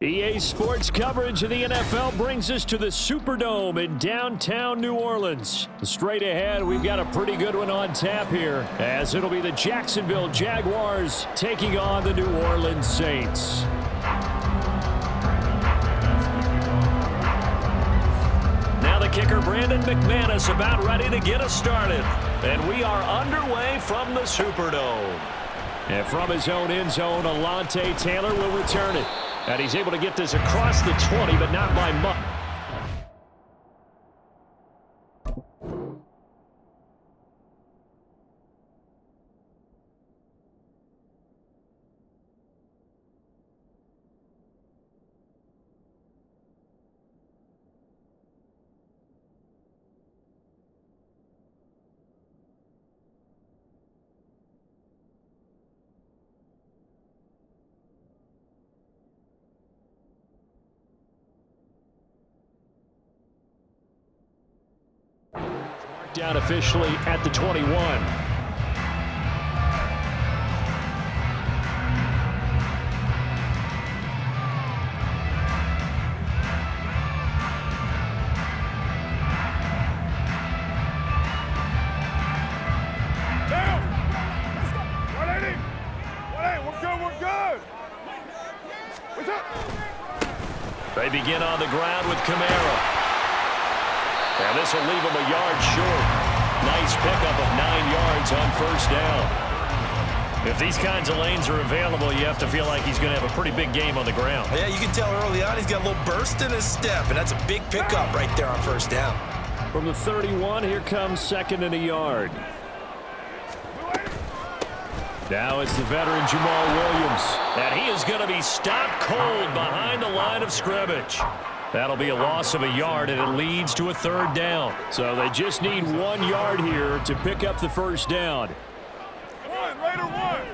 EA Sports coverage of the NFL brings us to the Superdome in downtown New Orleans. Straight ahead, we've got a pretty good one on tap here, as it'll be the Jacksonville Jaguars taking on the New Orleans Saints. Now the kicker, Brandon McManus, about ready to get us started. And we are underway from the Superdome. And from his own end zone, Alontae Taylor will return it. And he's able to get this across the 20, but not by much. Down officially at the 21. Down! Let's go! 180! 180! We're good! What's up? They begin on the ground with Kamara. And this will leave him a yard short. Nice pickup of 9 yards on first down. If these kinds of lanes are available, you have to feel like he's going to have a pretty big game on the ground. Yeah, you can tell early on he's got a little burst in his step, and that's a big pickup right there on first down. From the 31, here comes second and a yard. Now it's the veteran Jamal Williams. And he is going to be stopped cold behind the line of scrimmage. That'll be a loss of a yard, and it leads to a third down. So they just need 1 yard here to pick up the first down. Raider one.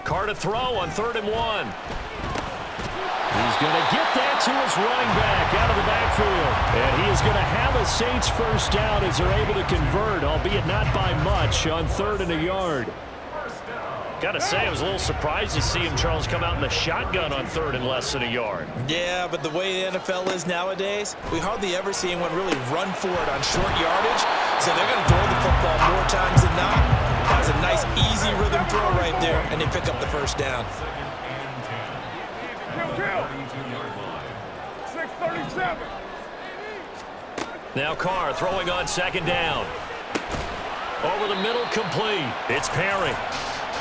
Carr to throw on 3rd and 1. He's going to get that to his running back out of the backfield. And he is going to have a Saints first down as they're able to convert, albeit not by much, on 3rd and a yard. Got to say, I was a little surprised to see him, Charles, come out in the shotgun on 3rd and less than a yard. Yeah, but the way the NFL is nowadays, we hardly ever see anyone really run for it on short yardage. So they're going to throw the football more times than not. That was a nice, easy rhythm throw right there, and they pick up the first down. Kill. 6:37. Now Carr throwing on 2nd down. Over the middle, complete. It's Perry.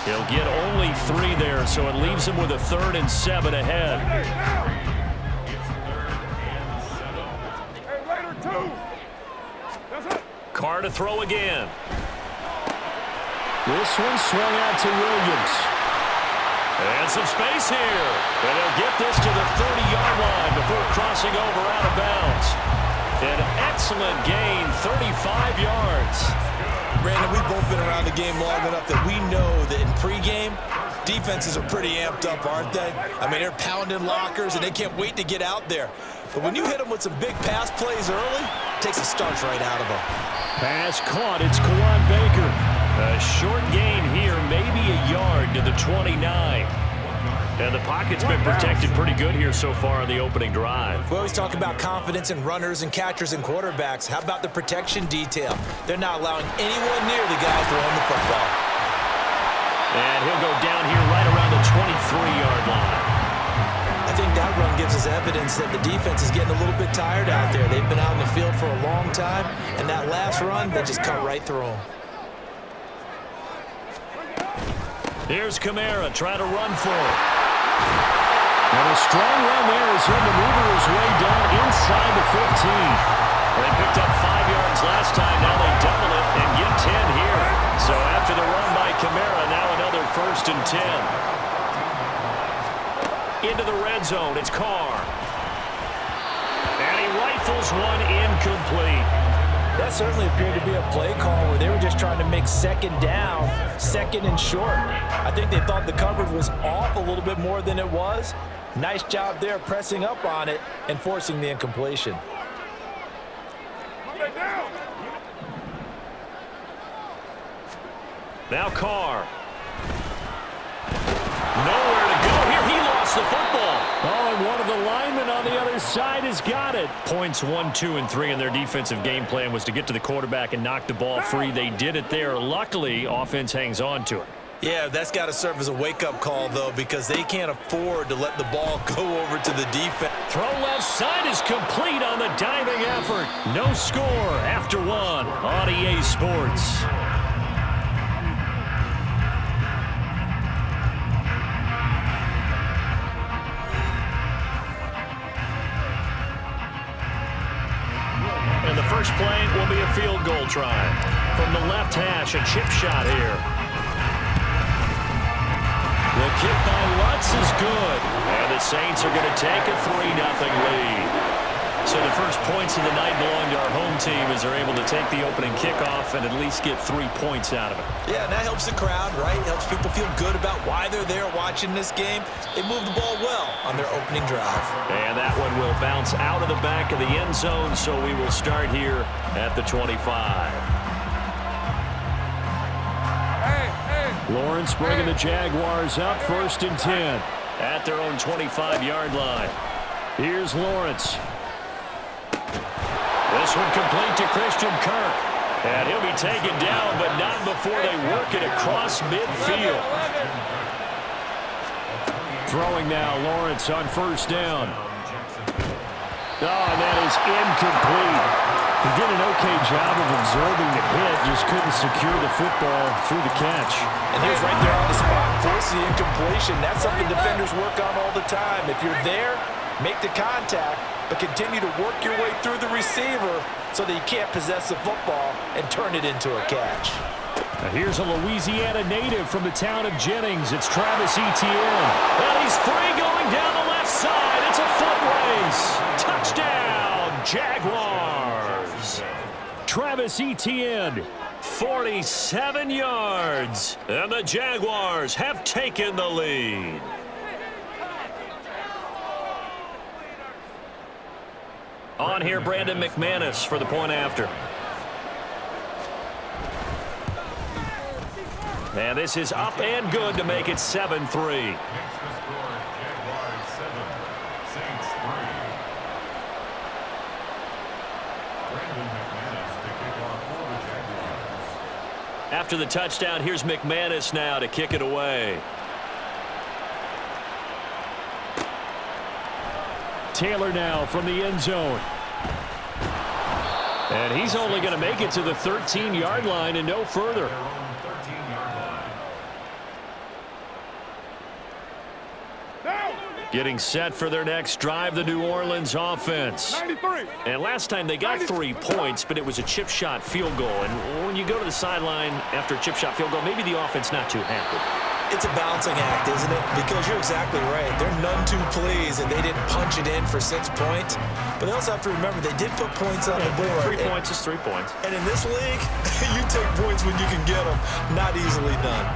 He'll get only 3 there, so it leaves him with a 3rd and 7 ahead. Hey, Raider 2. That's it. Carr to throw again. This one swung out to Williams. And some space here. And they'll get this to the 30-yard line before crossing over out of bounds. An excellent gain, 35 yards. Brandon, we've both been around the game long enough that we know that in pregame, defenses are pretty amped up, aren't they? I mean, they're pounding lockers, and they can't wait to get out there. But when you hit them with some big pass plays early, it takes the starch right out of them. Pass caught. It's Kawan Baker. A short gain here, maybe a yard to the 29. And the pocket's been protected pretty good here so far on the opening drive. We always talk about confidence in runners and catchers and quarterbacks. How about the protection detail? They're not allowing anyone near the guy throwing the football. And he'll go down here right around the 23-yard line. I think that run gives us evidence that the defense is getting a little bit tired out there. They've been out in the field for a long time, and that last run, they just cut right through them. Here's Kamara trying to run for it. And a strong run there as he'll maneuver his way down inside the 15. They picked up 5 yards last time. Now they double it and get 10 here. So after the run by Kamara, now another 1st and 10. Into the red zone, it's Carr. And he rifles one incomplete. That certainly appeared to be a play call where they were just trying to make 2nd down, 2nd and short. I think they thought the coverage was off a little bit more than it was. Nice job there pressing up on it and forcing the incompletion. Now Carr. Nowhere to go here. He lost the football. Oh, and one of the linemen on the other side has got it. Points 1, 2, and 3 in their defensive game plan was to get to the quarterback and knock the ball free. They did it there. Luckily, offense hangs on to it. Yeah, that's got to serve as a wake-up call, though, because they can't afford to let the ball go over to the defense. Throw left side is complete on the diving effort. No score after 1 on EA Sports. And the first play will be a field goal try. From the left hash, a chip shot here. The kick by Lutz is good. And the Saints are going to take a 3-0 lead. So the first points of the night belong to our home team as they're able to take the opening kickoff and at least get 3 points out of it. Yeah, and that helps the crowd, right? Helps people feel good about why they're there watching this game. They move the ball well on their opening drive. And that one will bounce out of the back of the end zone, so we will start here at the 25. Lawrence bringing the Jaguars up 1st and 10 at their own 25-yard line. Here's Lawrence. This one complete to Christian Kirk. And he'll be taken down, but not before they work it across midfield. Throwing now, Lawrence on 1st down. Oh, and that is incomplete. He did an okay job of absorbing the hit, just couldn't secure the football through the catch. And he was right there on the spot, forcing the incompletion. That's something defenders work on all the time. If you're there, make the contact, but continue to work your way through the receiver so that you can't possess the football and turn it into a catch. Now here's a Louisiana native from the town of Jennings. It's Travis Etienne. And he's free going down the left side. It's a foot race. Touchdown, Jaguars. Travis Etienne, 47 yards. And the Jaguars have taken the lead. On here, Brandon McManus for the point after. And this is up and good to make it 7-3. After the touchdown, here's McManus now to kick it away. Taylor now from the end zone. And he's only going to make it to the 13-yard line and no further. Getting set for their next drive, the New Orleans offense. 93. And last time they got 3 points, but it was a chip shot field goal. And when you go to the sideline after a chip shot field goal, maybe the offense not too happy. It's a balancing act, isn't it? Because you're exactly right. They're none too pleased that they didn't punch it in for 6 points. But they also have to remember they did put points on the board. 3 points is 3 points. And in this league, you take points when you can get them. Not easily done.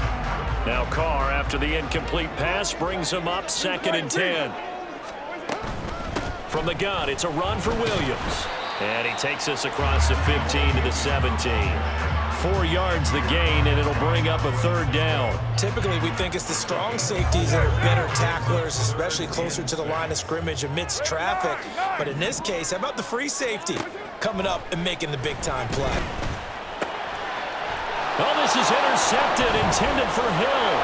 Now Carr, after the incomplete pass, brings him up 2nd and 10. From the gun, it's a run for Williams. And he takes us across the 15 to the 17. 4 yards the gain, and it'll bring up a 3rd down. Typically, we think it's the strong safeties that are better tacklers, especially closer to the line of scrimmage amidst traffic. But in this case, how about the free safety coming up and making the big-time play? Oh, this is intercepted, intended for Hill.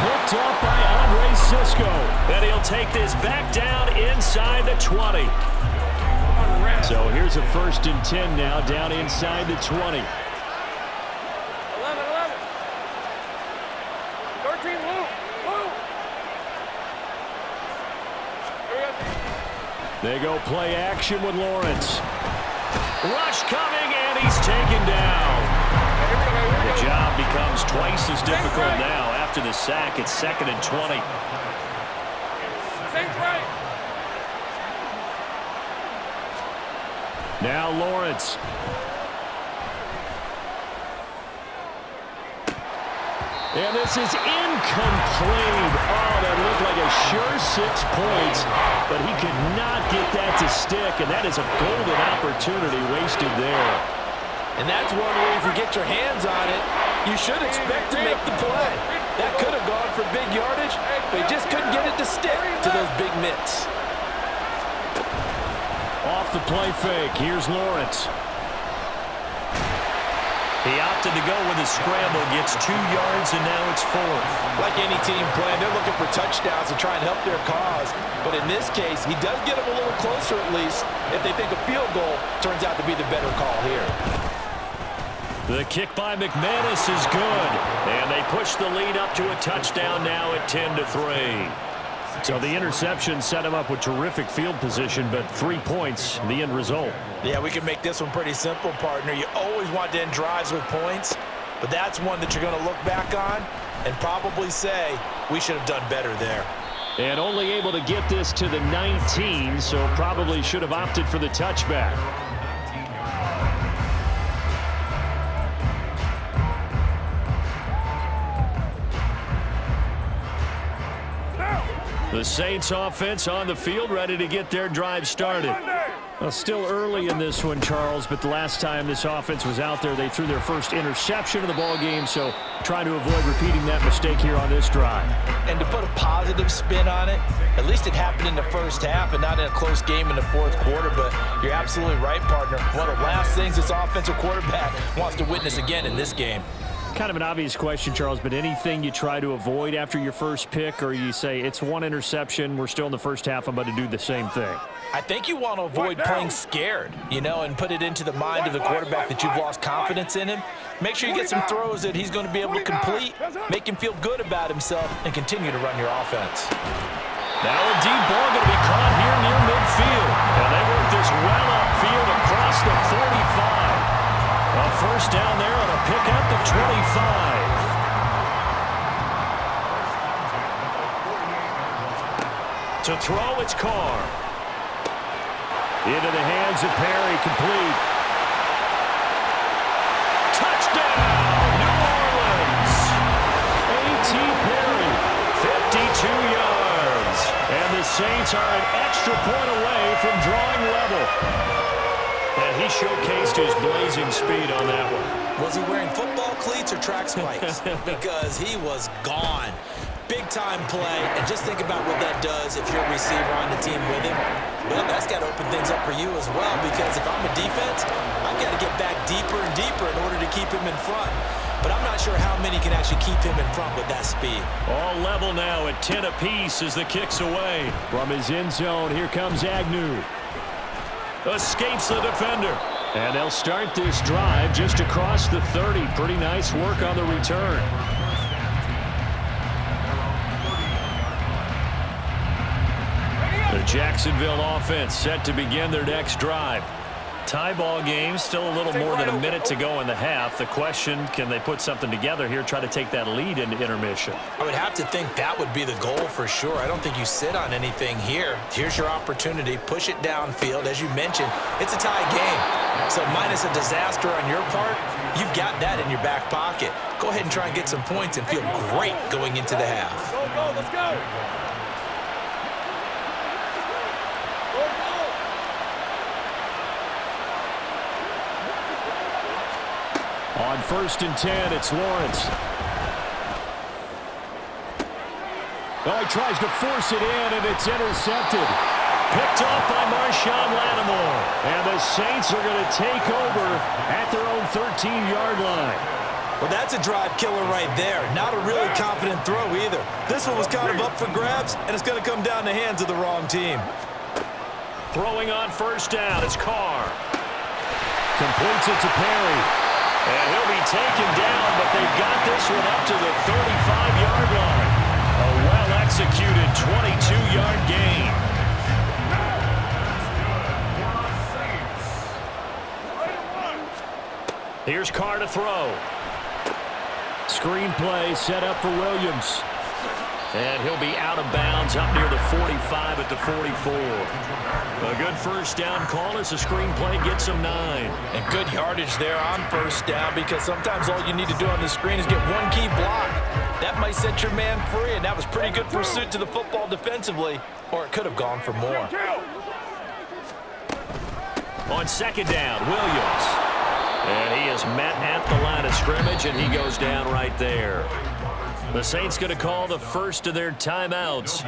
Picked up by Andre Sisco. And he'll take this back down inside the 20. So here's a 1st and 10 now, down inside the 20. 11, 13, Lou. They go play action with Lawrence. Rush coming, and he's taken down. The job becomes twice as difficult now. After the sack, it's 2nd and 20. Now Lawrence. And this is incomplete. Oh, that looked like a sure 6 points, but he could not get that to stick, and that is a golden opportunity wasted there. And that's one where if you get your hands on it, You should expect to make the play. That could have gone for big yardage, but he just couldn't get it to stick to those big mitts. Off the play fake, here's Lawrence. He opted to go with a scramble, gets 2 yards, and now it's 4th. Like any team playing, they're looking for touchdowns to try and help their cause. But in this case, he does get them a little closer at least if they think a field goal turns out to be the better call here. The kick by McManus is good, and they push the lead up to a touchdown now at 10-3. So the interception set him up with terrific field position, but 3 points, the end result. Yeah, we can make this one pretty simple, partner. You always want to end drives with points, but that's one that you're going to look back on and probably say, we should have done better there. And only able to get this to the 19, so probably should have opted for the touchback. The Saints offense on the field, ready to get their drive started. Well, still early in this one, Charles, but the last time this offense was out there, they threw their first interception of the ball game, so trying to avoid repeating that mistake here on this drive. And to put a positive spin on it, at least it happened in the first half and not in a close game in the fourth quarter, but you're absolutely right, partner. One of the last things this offensive quarterback wants to witness again in this game. Kind of an obvious question, Charles, but anything you try to avoid after your first pick, or you say it's one interception, we're still in the first half, I'm about to do the same thing? I think you want to avoid playing scared, you know, and put it into the mind of the quarterback that you've lost confidence in him. Make sure you get some throws that he's going to be able to complete, make him feel good about himself, and continue to run your offense. Now a deep ball going to be caught here near midfield. And they work this well upfield across the 45. A first down there on a pickup of 25. To throw, it's Carr. Into the hands of Perry, complete. Touchdown, New Orleans. A.T. Perry, 52 yards. And the Saints are an extra point away from drawing level. And he showcased his blazing speed on that one. Was he wearing football cleats or track spikes? Because he was gone. Big-time play, and just think about what that does if you're a receiver on the team with him. Well, that's got to open things up for you as well, because if I'm a defense, I've got to get back deeper and deeper in order to keep him in front. But I'm not sure how many can actually keep him in front with that speed. All level now at 10 apiece as the kick's away. From his end zone, here comes Agnew. Escapes the defender. And they'll start this drive just across the 30. Pretty nice work on the return. The Jacksonville offense set to begin their next drive. Tie ball game, still a little more than a minute to go in the half. The question, can they put something together here, try to take that lead into intermission? I would have to think that would be the goal for sure. I don't think you sit on anything here. Here's your opportunity. Push it downfield. As you mentioned, it's a tie game. So minus a disaster on your part, you've got that in your back pocket. Go ahead and try and get some points and feel great going into the half. Go, let's go. On 1st and 10, it's Lawrence. Oh, he tries to force it in, and it's intercepted. Picked off by Marshawn Lattimore. And the Saints are going to take over at their own 13-yard line. Well, that's a drive killer right there. Not a really confident throw either. This one was kind of up for grabs, and it's going to come down the hands of the wrong team. Throwing on 1st down, it's Carr. Completes it to Perry. And he'll be taken down, but they've got this one up to the 35-yard line. A well-executed 22-yard gain. Here's Carr to throw. Screen play set up for Williams. And he'll be out of bounds up near the 45 at the 44. A good first down call as the screen play gets him 9. And good yardage there on 1st down, because sometimes all you need to do on the screen is get one key block. That might set your man free, and that was pretty good pursuit to the football defensively, or it could have gone for more. On 2nd down, Williams. And he is met at the line of scrimmage, and he goes down right there. The Saints going to call the first of their timeouts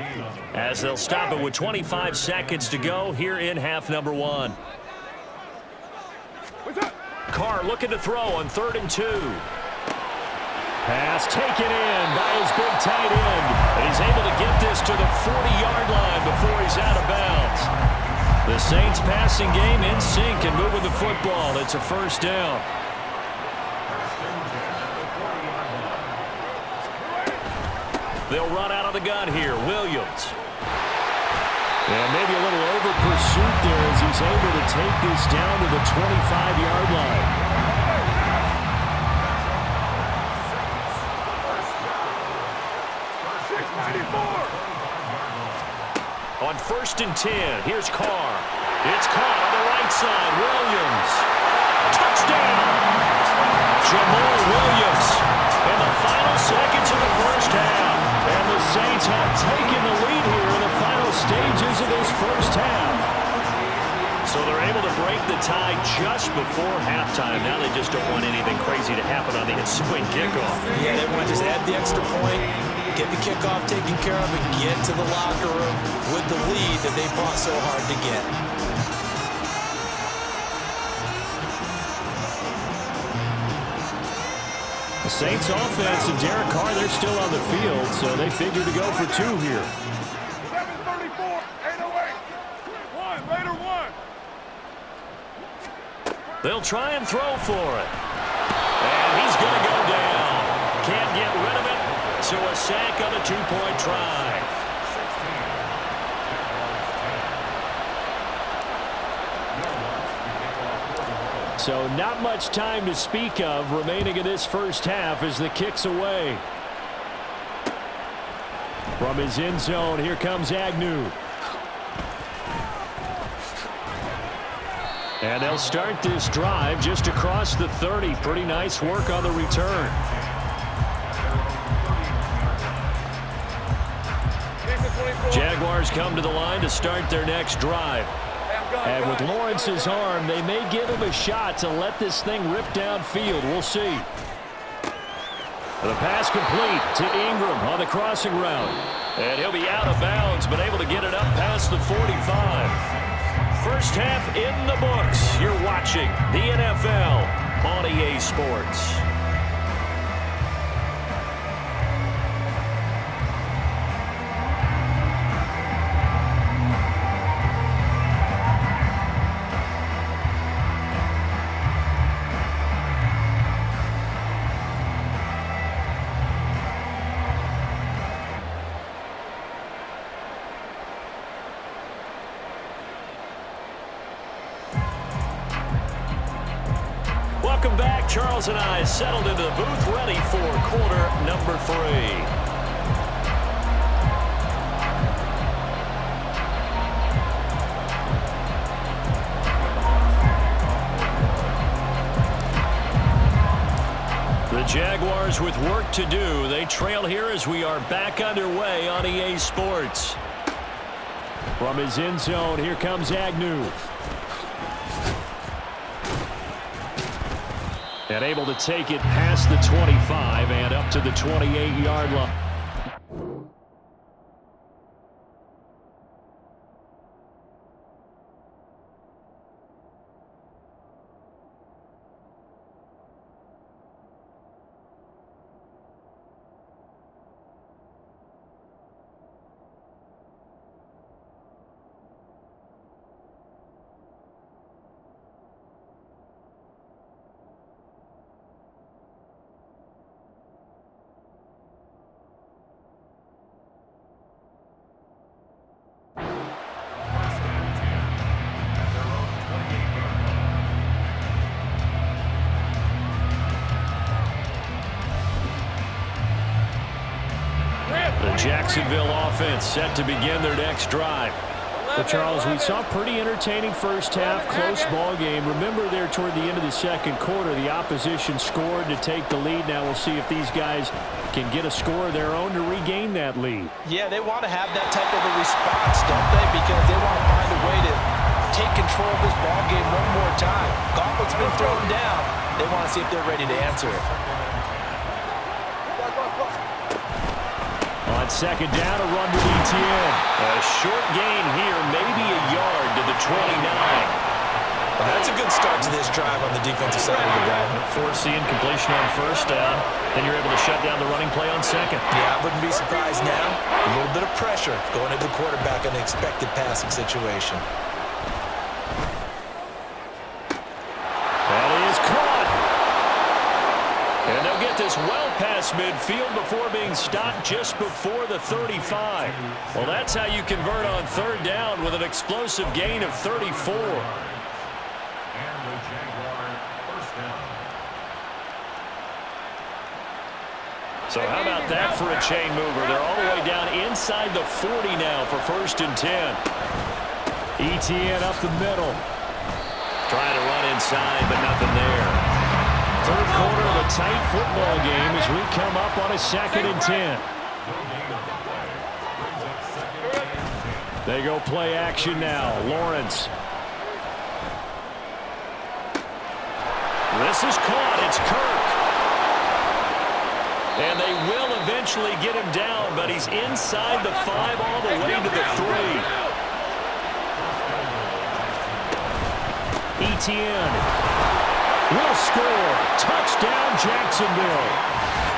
as they'll stop it with 25 seconds to go here in half number 1. Carr looking to throw on 3rd and 2. Pass taken in by his big tight end. And he's able to get this to the 40-yard line before he's out of bounds. The Saints passing game in sync and moving the football. It's a first down. They'll run out of the gun here. Williams. And maybe a little over pursuit there as he's able to take this down to the 25-yard line. On 1st and 10, here's Carr. It's caught on the right side. Williams. Touchdown! Jamal Williams in the final seconds of the first half. And the Saints have taken the lead here in the final stages of this first half. So they're able to break the tie just before halftime. Now they just don't want anything crazy to happen on the ensuing kickoff. Yeah, they want to just add the extra point, get the kickoff taken care of, and get to the locker room with the lead that they fought so hard to get. The Saints offense and Derek Carr, they're still on the field, so they figure to go for 2 here. 7:34, 8:08, 1, later 1. They'll try and throw for it. And he's going to go down. Can't get rid of it, so a sack on a 2-point try. So not much time to speak of remaining in this first half as the kick's away. From his end zone, here comes Agnew. And they'll start this drive just across the 30. Pretty nice work on the return. Jaguars come to the line to start their next drive. And with Lawrence's arm, they may give him a shot to let this thing rip downfield. We'll see. The pass complete to Ingram on the crossing route. And he'll be out of bounds, but able to get it up past the 45. First half in the books. You're watching the NFL on EA Sports. Welcome back. Charles and I settled into the booth, ready for quarter number 3. The Jaguars with work to do. They trail here as we are back underway on EA Sports. From his end zone, here comes Agnew. And able to take it past the 25 and up to the 28-yard line. The Jacksonville offense set to begin their next drive. Well, Charles, we saw a pretty entertaining first half, close ball game. Remember there toward the end of the second quarter, the opposition scored to take the lead. Now we'll see if these guys can get a score of their own to regain that lead. Yeah, they want to have that type of a response, don't they? Because they want to find a way to take control of this ball game one more time. Gauntlet's been thrown down. They want to see if they're ready to answer it. On second down, a run with ETN. A short gain here, maybe a yard to the 29. Well, that's a good start to this drive on the defensive side of the ball. Forcing completion on first down. Then you're able to shut down the running play on second. Yeah, I wouldn't be surprised now. A little bit of pressure going into the quarterback in the expected passing situation. That is caught. And they'll get this well past midfield before being stopped just before the 35. Well, that's how you convert on third down with an explosive gain of 34. So how about that for a chain mover? They're all the way down inside the 40 now for 1st and 10. ETN up the middle. Trying to run inside, but nothing there. Third quarter of a tight football game as we come up on a 2nd and 10. They go play action now. Lawrence. This is caught. It's Kirk. And they will eventually get him down, but he's inside the 5 all the way to the 3. ETN will score. Touchdown, Jacksonville.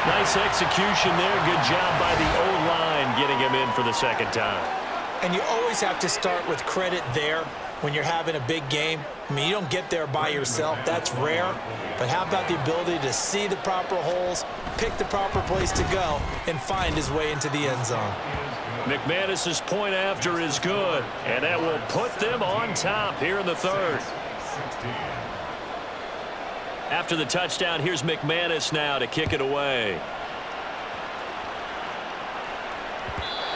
Nice execution there. Good job by the O-line getting him in for the 2nd time. And you always have to start with credit there when you're having a big game. I mean, you don't get there by yourself. That's rare. But how about the ability to see the proper holes, pick the proper place to go, and find his way into the end zone? McManus's point after is good, and that will put them on top here in the 3rd. After the touchdown, here's McManus now to kick it away.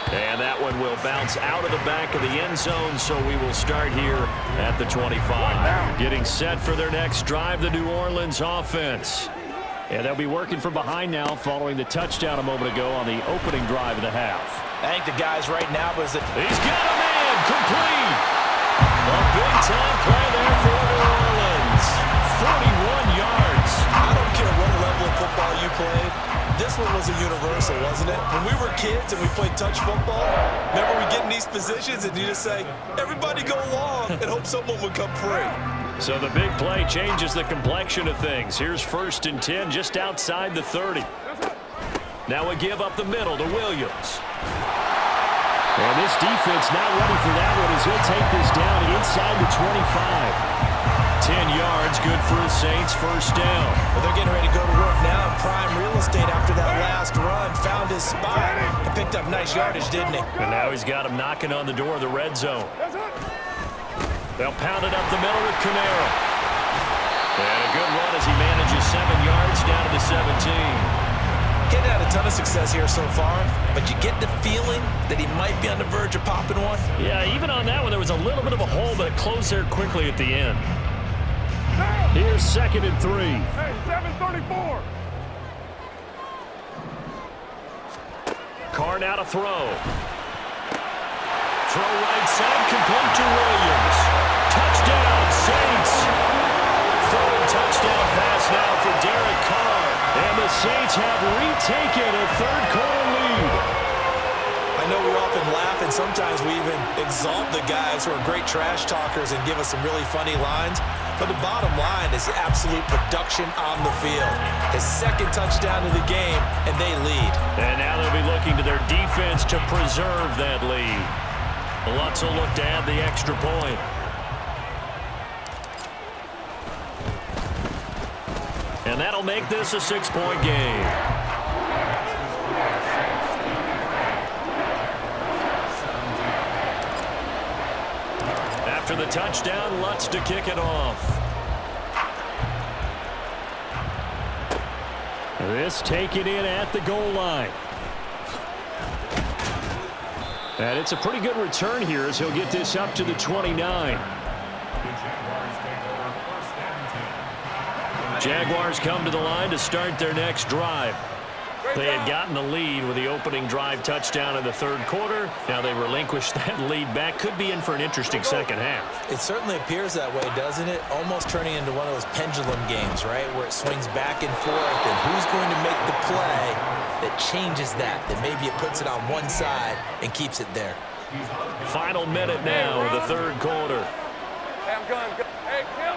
And that one will bounce out of the back of the end zone, so we will start here at the 25. Getting set for their next drive, the New Orleans offense. And they'll be working from behind now following the touchdown a moment ago on the opening drive of the half. I think the guys right now was that he's got a man complete. A big-time play there for New Orleans. 41 yards. I don't care what level of football you played. This one was a universal, wasn't it? When we were kids and we played touch football, remember we get in these positions and you just say, everybody go long and hope someone would come free. So the big play changes the complexion of things. Here's 1st and 10 just outside the 30. Now a give up the middle to Williams. And this defense not ready for that one as he'll take this down inside the 25. 10 yards, good for the Saints, 1st down. Well, they're getting ready to go to work now in prime real estate after that last run. Found his spot and picked up nice yardage, didn't he? And now he's got him knocking on the door of the red zone. They'll pound it up the middle with Camaro. And a good run as he manages 7 yards down to the 17. Getting had a ton of success here so far, but you get the feeling that he might be on the verge of popping one. Yeah, even on that one, there was a little bit of a hole, but it closed there quickly at the end. Here's 2nd and 3. Hey, 7:34. Carr now to throw. Throw right side, complete to Williams. Touchdown, Saints. Third touchdown pass now for Derek Carr. And the Saints have retaken a third-quarter lead. I know we often laugh, and sometimes we even exalt the guys who are great trash talkers and give us some really funny lines. But the bottom line is absolute production on the field. His 2nd touchdown of the game, and they lead. And now they'll be looking to their defense to preserve that lead. Lutz will look to add the extra point. And that'll make this a 6-point game. After the touchdown, Lutz to kick it off. This taken in at the goal line. And it's a pretty good return here as he'll get this up to the 29. Jaguars come to the line to start their next drive. They had gotten the lead with the opening drive touchdown in the third quarter. Now they relinquished that lead back. Could be in for an interesting second half. It certainly appears that way, doesn't it? Almost turning into one of those pendulum games, right, where it swings back and forth, and who's going to make the play that changes that maybe it puts it on one side and keeps it there. Final minute now of the third quarter. Hey, I'm going. Hey, kill.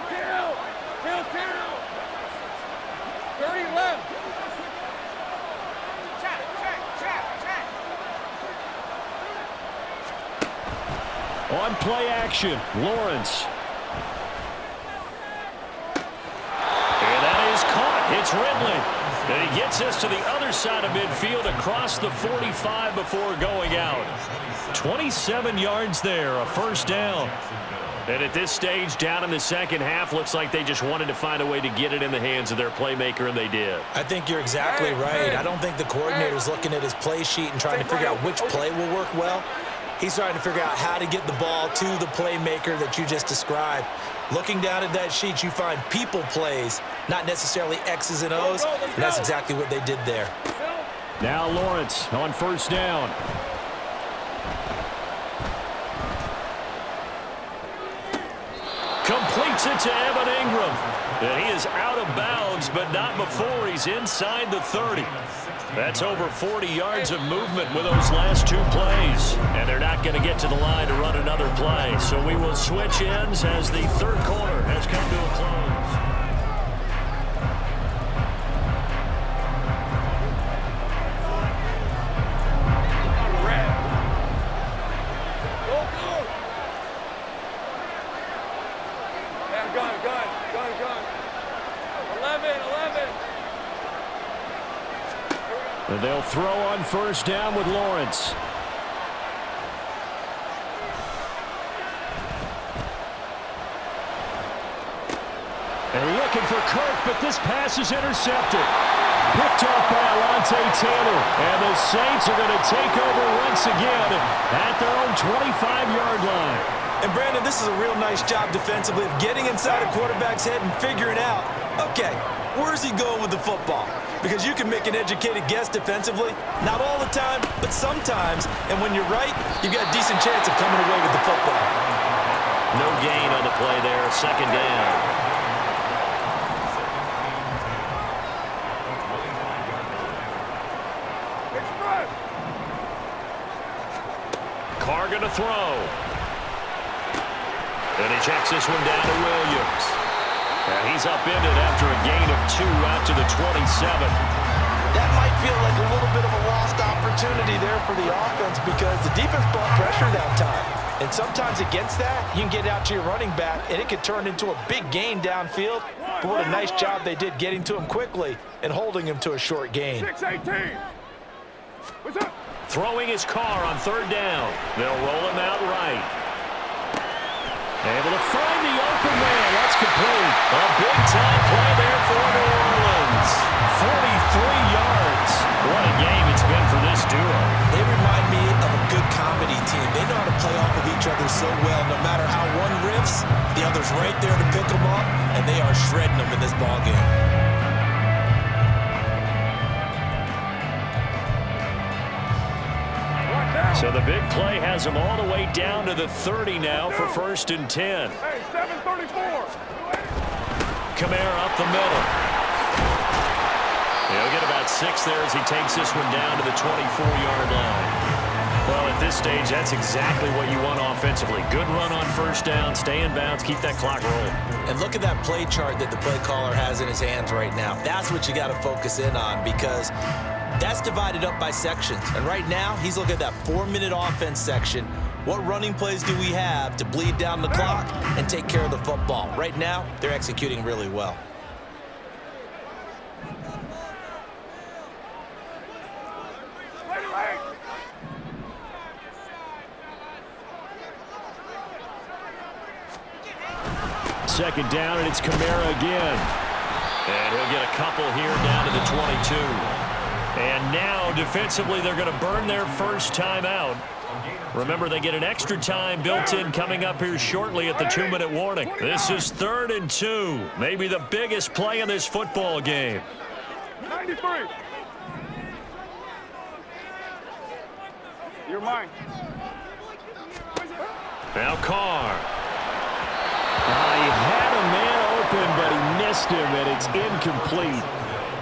30 left. Check. On play action, Lawrence. And that is caught. It's Ridley. And he gets us to the other side of midfield across the 45 before going out. 27 yards there, a first down. And at this stage, down in the second half, looks like they just wanted to find a way to get it in the hands of their playmaker, and they did. I think you're exactly right. I don't think the coordinator's looking at his play sheet and trying to figure out which play will work well. He's trying to figure out how to get the ball to the playmaker that you just described. Looking down at that sheet, you find people plays, not necessarily X's and O's, and that's exactly what they did there. Now Lawrence on first down. Completes it to Evan Ingram. And he is out of bounds, but not before he's inside the 30. That's over 40 yards of movement with those last two plays. And they're not going to get to the line to run another play. So we will switch ends as the third quarter has come to a close. And they'll throw on first down with Lawrence. And looking for Kirk, but this pass is intercepted. Picked off by Alontae Taylor. And the Saints are going to take over once again at their own 25-yard line. And, Brandon, this is a real nice job defensively of getting inside a quarterback's head and figuring out, okay, where's he going with the football? Because you can make an educated guess defensively. Not all the time, but sometimes. And when you're right, you've got a decent chance of coming away with the football. No gain on the play there. Second down. Carr going to throw. And he checks this one down to Williams. And he's upended after a gain of 2 out to the 27. That might feel like a little bit of a lost opportunity there for the offense because the defense brought pressure that time. And sometimes against that, you can get out to your running back, and it could turn into a big gain downfield. But what a nice job they did getting to him quickly and holding him to a short gain. 6-18. What's up? Throwing his Carr on third down. They'll roll him out right. Able to find the open man. That's complete. A big-time play there for New Orleans. 43 yards. What a game it's been for this duo. They remind me of a good comedy team. They know how to play off of each other so well. No matter how one riffs, the other's right there to pick them up, and they are shredding them in this ballgame. So the big play has them all the way down to the 30 now for 1st and 10. Hey, 7:34. Kamara up the middle. He'll get about 6 there as he takes this one down to the 24-yard line. Well, at this stage, that's exactly what you want offensively. Good run on first down, stay in bounds, keep that clock rolling. And look at that play chart that the play caller has in his hands right now. That's what you got to focus in on because that's divided up by sections. And right now, he's looking at that 4-minute offense section. What running plays do we have to bleed down the clock and take care of the football? Right now, they're executing really well. Second down, and it's Kamara again. And he'll get a couple here down to the 22. And now, defensively, they're going to burn their first time out. Remember, they get an extra time built in coming up here shortly at the 2-minute warning. This is 3rd and 2. Maybe the biggest play in this football game. 93. You're mine. Now Carr. He had a man open, but he missed him, and it's incomplete.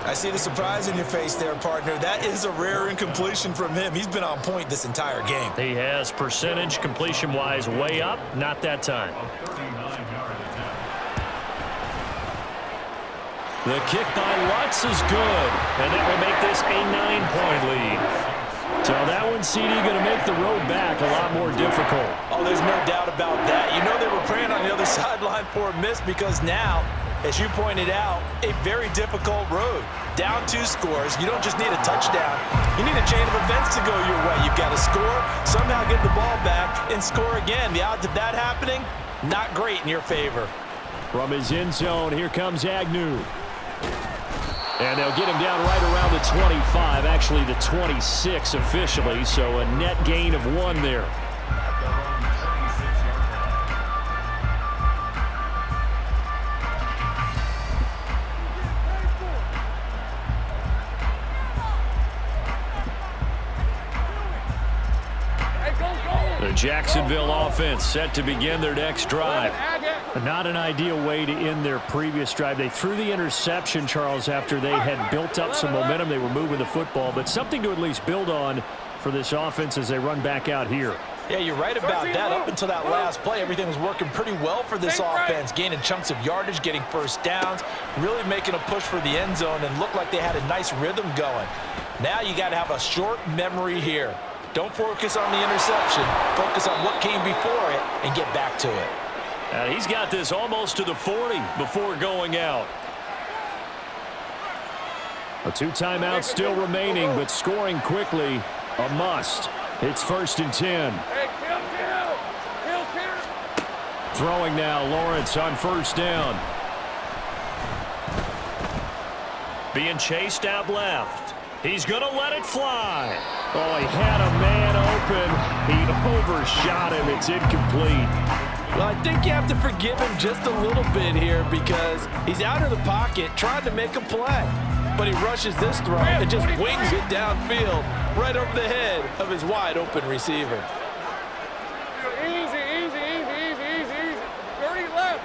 I see the surprise in your face there, partner. That is a rare incompletion from him. He's been on point this entire game. He has percentage completion-wise way up, not that time. The kick by Lutz is good, and that will make this a 9-point lead. So that one, CD, going to make the road back a lot more difficult. Oh, there's no doubt about that. You know they were praying on the other sideline for a miss because now, as you pointed out, a very difficult road. Down 2 scores. You don't just need a touchdown. You need a chain of events to go your way. You've got to score, somehow get the ball back, and score again. The odds of that happening, not great in your favor. From his end zone, here comes Agnew. And they'll get him down right around the 25, actually the 26 officially, so a net gain of 1 there. The Jacksonville offense set to begin their next drive. Not an ideal way to end their previous drive. They threw the interception, Charles, after they had built up some momentum. They were moving the football, but something to at least build on for this offense as they run back out here. Yeah, you're right about that. Up until that last play, everything was working pretty well for this offense, gaining chunks of yardage, getting first downs, really making a push for the end zone, and looked like they had a nice rhythm going. Now you got to have a short memory here. Don't focus on the interception. Focus on what came before it and get back to it. He's got this almost to the 40 before going out. A 2 timeouts still remaining, but scoring quickly, a must. It's 1st and 10. Throwing now, Lawrence on 1st down. Being chased out left. He's going to let it fly. Oh, he had a man open. He overshot him. It's incomplete. Well, I think you have to forgive him just a little bit here because he's out of the pocket trying to make a play. But he rushes this throw and just wings it downfield right over the head of his wide-open receiver. Easy, easy, easy, easy, easy, easy. 30 left.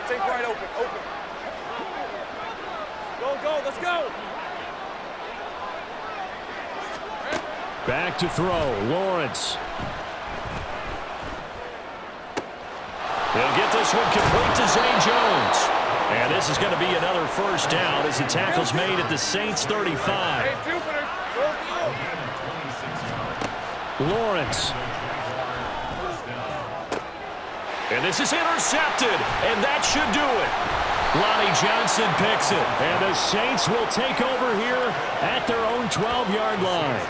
Take right open, open. Go, let's go. Back to throw, Lawrence. They'll get this one complete to Zay Jones. And this is going to be another 1st down as the tackle's made at the Saints 35. Lawrence. And this is intercepted, and that should do it. Lonnie Johnson picks it, and the Saints will take over here at their own 12-yard line.